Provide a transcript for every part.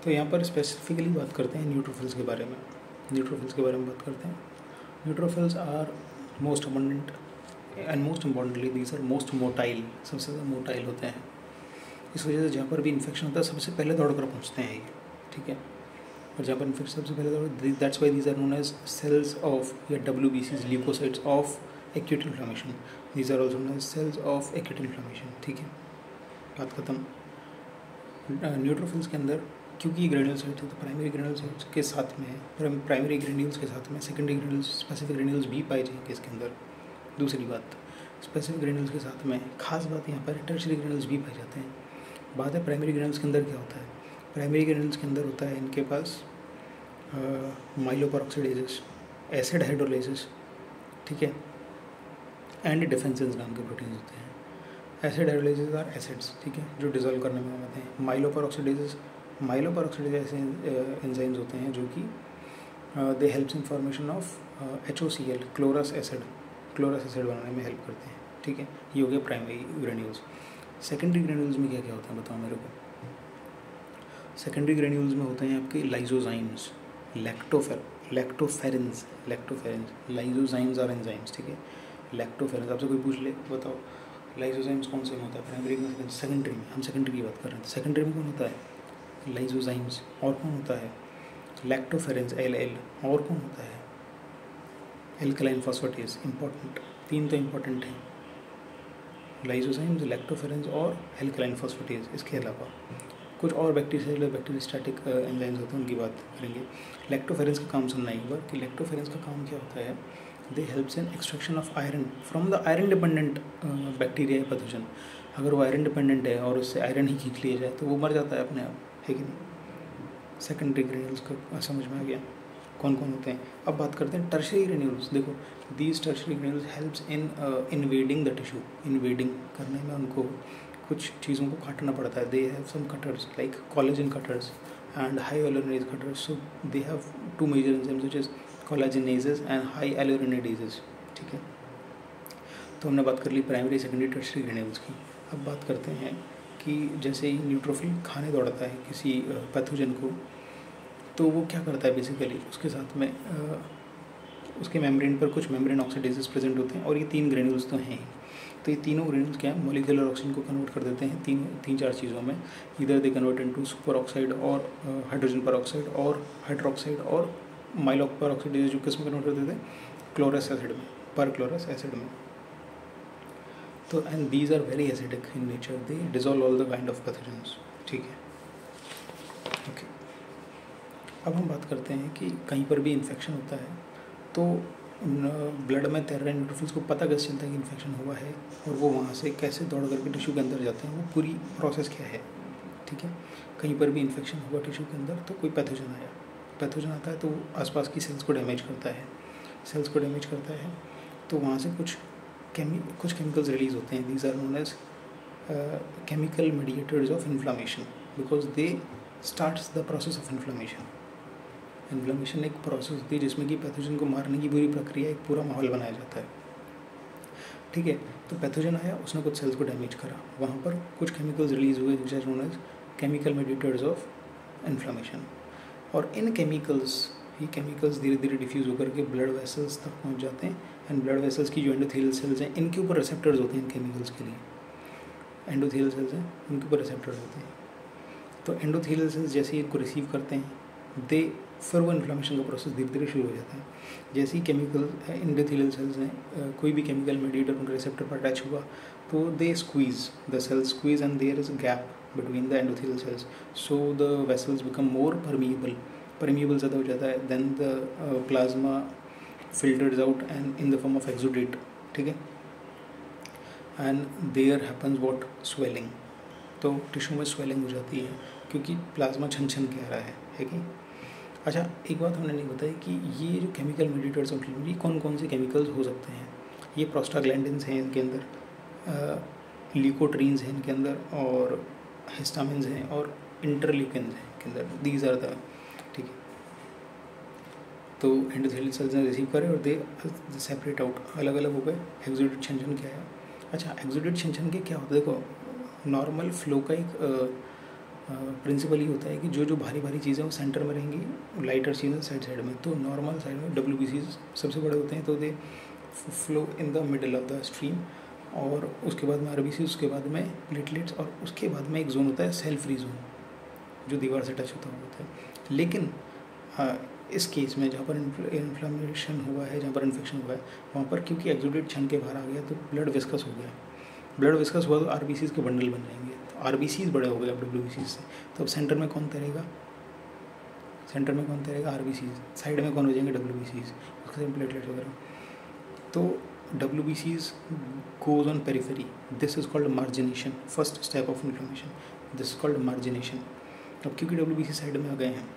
तो यहाँ पर स्पेसिफिकली बात करते हैं न्यूट्रोफिल्स के बारे में। न्यूट्रोफिल्स के बारे में बात करते हैं। Neutrophils are most abundant and most importantly these are most motile, सबसे ज़्यादा मोटाइल होते हैं। इस वजह से जहाँ पर भी इन्फेक्शन होता है सबसे पहले दौड़ कर पहुँचते हैं ये, ठीक है। और जहाँ पर इन्फेक्शन सबसे पहले दौड़, that's why these are known as cells of या WBCs, leukocytes of acute inflammation. These are also known as cells of acute inflammation, ठीक है, बात खत्म। न्यूट्रोफिल्स के अंदर क्योंकि ग्रेन्यूलोसाइट्स है तो प्राइमरी ग्रेन्यूलोसाइट्स के साथ में, प्राइमरी ग्रेन्यूल्स के साथ में सेकेंडरी ग्रेन्यूल्स, स्पेसिफिक ग्रेन्यूल्स भी पाए जाएंगे इसके अंदर। दूसरी बात, स्पेसिफिक ग्रेन्यूल्स के साथ में खास बात यहाँ पर टर्शियरी ग्रेन्यूल्स भी पाए जाते हैं। बात है प्राइमरी ग्रेन्यूल्स के अंदर क्या होता है। प्राइमरी ग्रेन्यूल्स के अंदर होता है इनके पास माइलोपेरोक्साइडेजेस, एसिड हाइड्रोलाइसिस, ठीक है, एंड डिफेंसेंस नाम के प्रोटीन्स होते हैं। एसिड हाइड्रोलाइसिस आर एसिड्स, ठीक है, जो डिजोल्व करने में आते हैं। माइलोपेरोक्साइडेजेस ऐसे एंजाइम्स होते हैं जो कि दे helps in formation of HOCl, chlorous acid बनाने में हेल्प करते हैं, ठीक है। ये हो गया प्राइमरी ग्रेन्यूल्स। सेकेंडरी ग्रेन्यूल्स में क्या क्या होता है बताओ मेरे को। सेकेंडरी ग्रेन्यूल्स में होते हैं आपके लाइजोजाइम्स, लैक्टोफेरेंस, लाइजोजाइम्स और एंजाइम्स, ठीक है। लैक्टोफेरेंस, आपसे कोई पूछ ले बताओ लाइजोजाइम्स कौन से में होता है, प्राइमरी में, सेकेंडरी में? हम सेकेंडरी की बात कर रहे हैं। सेकेंडरी में कौन होता है? लाइजोजाइम्स। और कौन होता है? लैक्टोफेरेंस, LL। और कौन होता है? Alkaline phosphatase. इंपॉर्टेंट, तीन तो इंपॉर्टेंट हैं, लाइजोजाइम्स, लैक्टोफेरेंस और एल्कलाइन फॉस्फेटेज। इसके अलावा कुछ और बैक्टीरियोस्टैटिक एंजाइम्स होते हैं, उनकी बात करेंगे। लैक्टोफेरेंस का काम सुनना एक बार कि लैक्टोफेरेंस का काम क्या होता है। दे helps in extraction of iron from the iron dependent bacteria या पैथोजन। अगर वो आयरन डिपेंडेंट है और उससे आयरन ही खींच लिया जाए तो वो मर जाता है अपने आप, है कि नहीं। सेकेंडरी ग्रेन्यूल्स का समझ में आ गया कौन कौन होते हैं। अब बात करते हैं टर्शियरी ग्रेन्यूल्स। देखो, these tertiary granules helps in invading the tissue. Invading करने में उनको कुछ चीज़ों को काटना पड़ता है। They have some cutters like collagen cutters and hyaluronase cutters. So they have two major enzymes which is collagenases and hyaluronidases, ठीक है। तो हमने बात कर ली प्राइमरी, सेकेंडरी, टर्शियरी ग्रेन्यूल्स की। अब बात करते हैं कि जैसे ही न्यूट्रोफिल खाने दौड़ता है किसी पैथोजन को, तो वो क्या करता है बेसिकली, उसके साथ में उसके मेम्ब्रेन पर कुछ मेम्ब्रेन ऑक्सीडेजेस प्रेजेंट होते हैं। और ये तीन ग्रेन्यूल्स तो हैं ही। तो ये तीनों ग्रेन्यूल्स क्या है, मॉलिक्यूलर ऑक्सीजन को कन्वर्ट कर देते हैं तीन चार चीज़ों में। इधर they convert into super oxide और हाइड्रोजन पर ऑक्साइड और हाइड्रोक्साइड और माइलोपर ऑक्सीडेज, जो किस में कन्वर्ट कर देते हैं, क्लोरस एसिड में, पर क्लोरस एसिड में। तो and these are very acidic in nature, they dissolve all the kind of pathogens, ठीक है, ओके। अब हम बात करते हैं कि कहीं पर भी इन्फेक्शन होता है तो ब्लड में तैर रहे न्यूट्रोफिल्स को पता कैसे चलता है कि इन्फेक्शन हुआ है, और वो वहाँ से कैसे दौड़ करके टिश्यू के अंदर जाते हैं, वो पूरी प्रोसेस क्या है, ठीक है। कहीं पर भी इन्फेक्शन हुआ टिश्यू के अंदर तो कोई पैथोजन आता है तो वो आसपास की सेल्स को डैमेज करता है, तो वहाँ से कुछ केमिकल्स रिलीज होते हैं। These are known as chemical mediators of inflammation because they starts the process of inflammation. Inflammation एक प्रोसेस होती है जिसमें कि पैथोजन को मारने की पूरी प्रक्रिया, एक पूरा माहौल बनाया जाता है, ठीक है। तो पैथोजन आया, उसने कुछ सेल्स को डैमेज करा, वहाँ पर कुछ केमिकल्स रिलीज हुए which are known as chemical mediators of inflammation. और इन केमिकल्स धीरे धीरे डिफ्यूज़ होकर के ब्लड वेसल्स तक पहुँच जाते हैं। एंड ब्लड वेसल्स की जो एंडोथेलियल सेल्स हैं, इनके ऊपर रिसेप्टर्स होते हैं इन केमिकल्स के लिए। एंडोथेलियल सेल्स हैं, इनके ऊपर रिसेप्टर्स होते हैं। तो एंडोथेलियल सेल्स जैसे ही इनको रिसीव करते हैं, फिर वो इन्फ्लेमेशन का प्रोसेस धीरे धीरे शुरू हो जाता है। जैसे ही केमिकल एंडोथेलियल सेल्स हैं, कोई भी केमिकल मीडिएटर उनके रिसेप्टर पर अटैच हुआ तो they squeeze and there is a gap between the endothelial cells, so the vessels become more permeable ज़्यादा हो जाता है। Then the plasma filters out and in the form of exudate, ठीक है। And there happens what, swelling. तो tissue में swelling हो जाती है क्योंकि प्लाज्मा छन के आ रहा है कि। अच्छा, एक बात हमने नहीं बताई कि ये जो केमिकल मीडिएटर्स ऑफ ये कौन से केमिकल्स हो सकते हैं। ये प्रोस्टाग्लैंडिन्स हैं इनके अंदर, ल्यूकोट्रीन्स हैं इनके अंदर, और हिस्टामिन्स हैं और इंटरल्यूकिन्स हैं इनके अंदर। दीज आर द, ठीक है। तो एंडोथेलियल सेल्स ने रिसीव करे और दे सेपरेट आउट, अलग अलग हो गए। एक्सुडेट छन क्या है? अच्छा, एक्सुडेट छन के क्या होता है, देखो नॉर्मल फ्लो का एक प्रिंसिपल ये होता है कि जो जो भारी भारी चीज़ें वो सेंटर में रहेंगी, लाइटर चीज़ें साइड साइड में। तो नॉर्मल साइड में WBCs सबसे बड़े होते हैं, तो they flow in the middle of the stream. और उसके बाद में RBC, उसके बाद में प्लेटलेट्स, और उसके बाद में एक जोन होता है सेल फ्री जोन, जो दीवार से टच होता है। लेकिन इस केस में जहाँ पर इन्फ्लेमेशन हुआ है, जहाँ पर इन्फेक्शन हुआ है, वहाँ पर क्योंकि एक्सुडेट छन के बाहर आ गया तो ब्लड विस्कस हो गया। ब्लड विस्कस हुआ तो RBCs के बंडल बन जाएंगे, तो RBCs बड़े हो गए अब WBCs से। तो अब सेंटर में कौन तैरेगा? सेंटर में कौन तैरेगा? RBCs। साइड में कौन हो जाएंगे? WBCs, उसके प्लेटलेट्स वगैरह। तो WBCs goes on periphery. This is called margination. First step of inflammation. This is called margination. अब क्योंकि WBC साइड में आ गए हैं,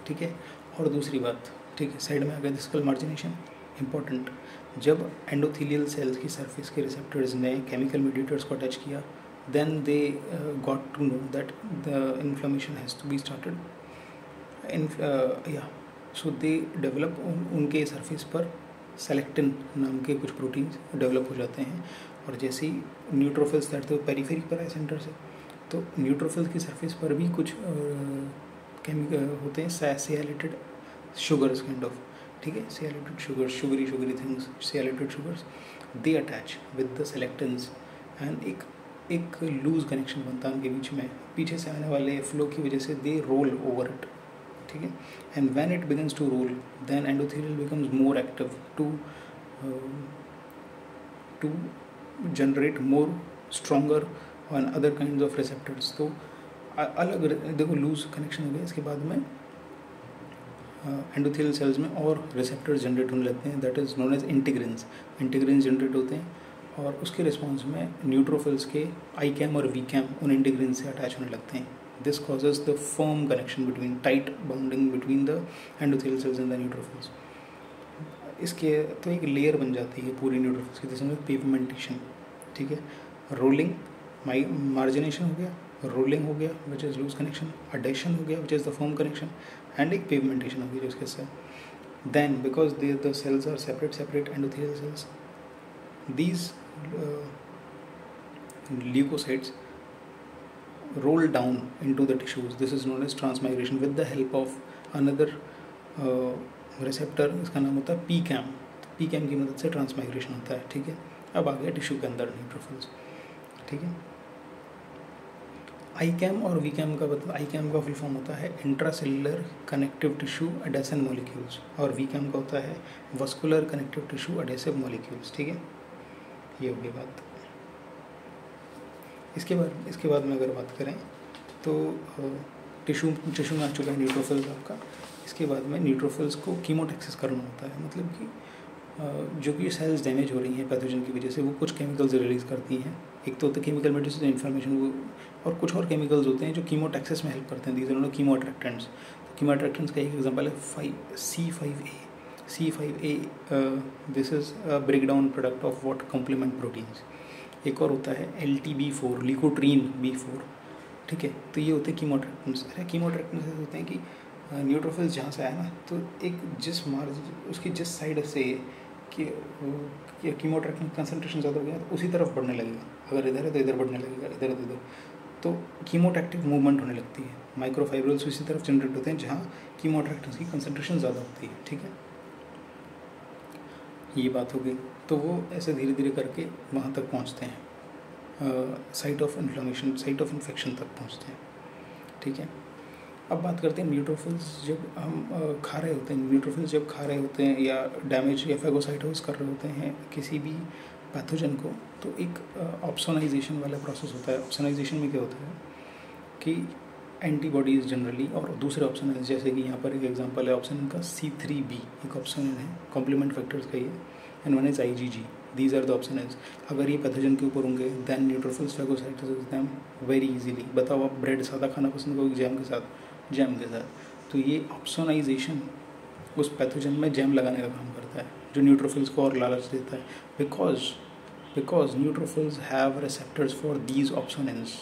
ठीक है। और दूसरी बात, ठीक है, साइड में आ गए, दिस कॉल्ड मार्जिनेशन। इंपॉर्टेंट, जब एंडोथेलियल सेल्स की सरफेस के रिसेप्टर्स ने केमिकल मीडिएटर्स को टच किया, then they got to know that the inflammation has to be started so they develop, उनके सरफेस पर सेलेक्टिन नाम के कुछ प्रोटीन्स डेवलप हो जाते हैं। और जैसे ही न्यूट्रोफिल्स तैरते हुए पेरिफेरी पर आए सेंटर से, तो न्यूट्रोफिल्स की सरफेस पर भी कुछ केमिकल होते हैं, सियालेटेड शुगर्स काइंड ऑफ, ठीक है, sialylated sugars, sugary things, sialylated sugars, they attach with the selectins and एक लूज कनेक्शन बनता है उनके बीच में, पीछे से आने वाले फ्लो की वजह से दे रोल ओवर इट, ठीक है। And when it begins to roll, then endothelial becomes more active to generate more stronger on other kinds of receptors. तो अलग देखो, लूज कनेक्शन हो गया, इसके बाद में एंडोथेलियल सेल्स में और रिसेप्टर्स जनरेट होने लगते हैं, that is known as integrins generate होते हैं। और उसके रिस्पॉन्स में न्यूट्रोफिल्स के ICAM और VCAM उन इंटीग्रिन से अटैच होने लगते हैं। This causes the firm connection between, tight bounding between the endothelial sales and the neutrophils. इसके तो एक लेयर बन जाती है पूरी न्यूट्रोफिल्स की, जिसमें पिगमेंटेशन, ठीक है, रोलिंग, मार्जिनेशन हो गया, रोलिंग हो गया which is loose connection, adhesion हो गया which is the firm connection, and एक पिगमेंटेशन हो गई जिसके साथ। Then because the cells are separate endothelial cells, these leukocytes roll down into the tissues. This is known as transmigration with the help of another receptor, इसका नाम होता है PCAM। PCAM की मदद से ट्रांसमाइग्रेशन होता है, ठीक है। अब आ गया टिश्यू के अंदर न्यूट्रोफिल्स, ठीक है। ICAM और VCAM का मतलब, ICAM का फुल फॉर्म होता है इंट्रासेलुलर कनेक्टिव टिश्यू एडेसेंट मॉलिक्यूल्स, और VCAM का होता है vascular connective tissue adhesive molecules, ठीक है। ये हो गई बात। इसके बाद में अगर बात करें तो टिश्यू में आ चुका है न्यूट्रोफिल्स आपका। इसके बाद में न्यूट्रोफिल्स को कीमोटैक्सिस करना होता है, मतलब कि जो कि सेल्स डैमेज हो रही हैं पैथोजन की वजह से, वो कुछ केमिकल्स रिलीज़ करती हैं। एक तो होता है केमिकल मेडिसिन इन्फॉर्मेशन, वो और कुछ और केमिकल्स होते हैं जो कीमोटैक्सिस में हेल्प करते हैं। These are chemoattractants. तो कीमो अट्रैक्टेंट्स का एक एग्जांपल है C5a। This is a breakdown product of what complement proteins. एक और होता है LTB4, ल्यूकोट्रीन B4, ठीक है। तो ये होते हैं कीमो अट्रैक्टेंट्स। अरे कीमो अट्रैक्टेंट्स होते हैं कि न्यूट्रोफिल्स जहाँ से आया ना, तो एक उसकी जिस साइड से कि कीमो अट्रैक्टेंट कंसनट्रेशन ज़्यादा हो गया तो उसी तरफ बढ़ने लगेगा। अगर इधर है तो इधर बढ़ने लगेगा, इधर तो इधर, तो कीमोटैक्टिक मूवमेंट होने लगती है। माइक्रोफाइब्रिल्स उसी तरफ जनरेट होते हैं जहाँ कीमो अट्रैक्टेंट्स की कंसनट्रेशन ज़्यादा होती है, ठीक है। ये बात हो गई। तो वो ऐसे धीरे धीरे करके वहाँ तक पहुँचते हैं, site of inflammation, site of infection तक पहुँचते हैं, ठीक है। अब बात करते हैं न्यूट्रोफिल्स जब हम खा रहे होते हैं, न्यूट्रोफिल्स जब खा रहे होते हैं या डैमेज या फैगोसाइटोसिस कर रहे होते हैं किसी भी पैथोजन को, तो एक ऑप्सोनाइजेशन वाला प्रोसेस होता है। ऑप्सोनाइजेशन में क्या होता है कि एंटीबॉडीज़ जनरली, और दूसरे ऑप्शन है, जैसे कि यहाँ पर एक एग्जांपल है ऑप्शन का C3b, एक ऑप्शन है कॉम्प्लीमेंट फैक्टर्स का ये, and one is IgG। These are the option. अगर ये पैथोजन के ऊपर होंगे then neutrophils phagocytosis them very easily. बताओ आप ब्रेड सादा खाना पसंद करोगे जैम के साथ, तो ये ऑप्सोनाइजेशन उस पैथोजन में जैम लगाने का काम करता है, जो न्यूट्रोफिल्स को और लालच देता है, because neutrophils have receptors for these ऑप्सोनेंस।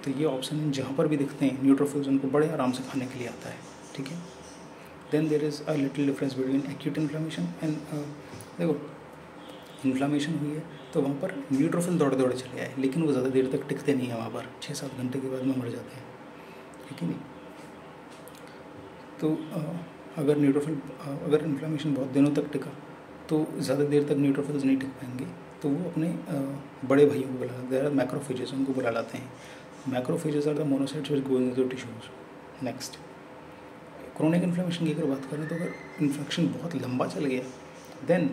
तो ये ऑप्शन जहाँ पर भी दिखते हैं न्यूट्रोफिल्स उनको बड़े आराम से खाने के लिए आता है, ठीक है। Then there is a little difference between acute inflammation and देखो इन्फ्लामेशन हुई है तो वहाँ पर न्यूट्रोफिल दौड़ दौड़ चले आए, लेकिन वो ज़्यादा देर तक टिकते नहीं हैं वहाँ पर, 6-7 घंटे के बाद में मर जाते हैं, ठीक है नहीं। तो अगर इन्फ्लामेशन बहुत दिनों तक टिका तो ज़्यादा देर तक न्यूट्रोफिल्स नहीं टिक पाएंगे, तो वो अपने बड़े भाइयों को बुला लाते हैं, मैक्रोफेजेस, उनको बुला लाते हैं। Macrophages are the monocytes which go into tissues. Next, chronic inflammation की अगर बात करें तो अगर इन्फेक्शन बहुत लंबा चल गया देन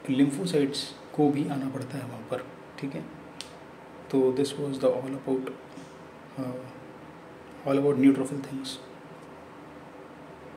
लिम्फोसाइट्स को भी आना पड़ता है वहाँ पर, ठीक है। तो this was the all about neutrophil things.